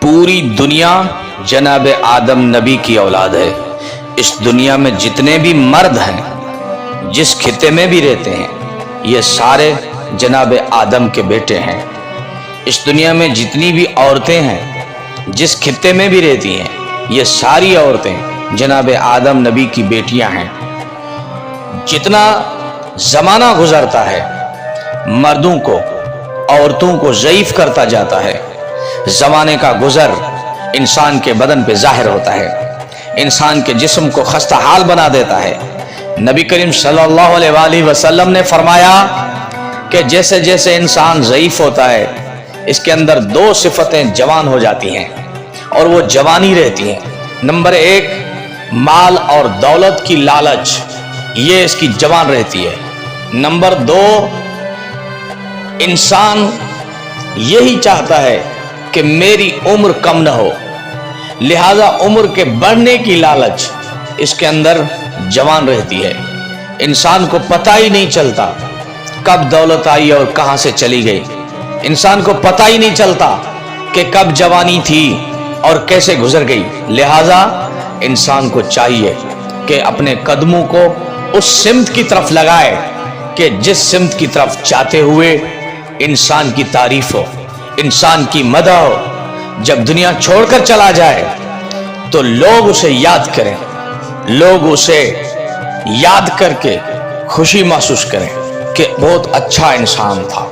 पूरी दुनिया जनाब आदम नबी की औलाद है। इस दुनिया में जितने भी मर्द हैं, जिस खिते में भी रहते हैं, ये सारे जनाब आदम के बेटे हैं। इस दुनिया में जितनी भी औरतें हैं, जिस खिते में भी रहती हैं, ये सारी औरतें जनाब आदम नबी की बेटियां हैं। जितना जमाना गुजरता है, मर्दों को, औरतों को ज़ईफ करता जाता है। ज़माने का गुजर इंसान के बदन पे जाहिर होता है, इंसान के जिस्म को खस्ता हाल बना देता है। नबी करीम सल्लल्लाहु अलैहि वसल्लम ने फरमाया कि जैसे जैसे इंसान ज़ईफ होता है, इसके अंदर दो सिफतें जवान हो जाती हैं और वो जवानी रहती हैं। नंबर एक, माल और दौलत की लालच, ये इसकी जवान रहती है। नंबर दो, इंसान यही चाहता है कि मेरी उम्र कम न हो, लिहाजा उम्र के बढ़ने की लालच इसके अंदर जवान रहती है। इंसान को पता ही नहीं चलता कब दौलत आई और कहां से चली गई। इंसान को पता ही नहीं चलता कि कब जवानी थी और कैसे गुजर गई। लिहाजा इंसान को चाहिए कि अपने कदमों को उस सिमत की तरफ लगाए कि जिस सिमत की तरफ जाते हुए इंसान की तारीफ हो, इंसान की मदह हो। जब दुनिया छोड़कर चला जाए तो लोग उसे याद करें, लोग उसे याद करके खुशी महसूस करें कि बहुत अच्छा इंसान था।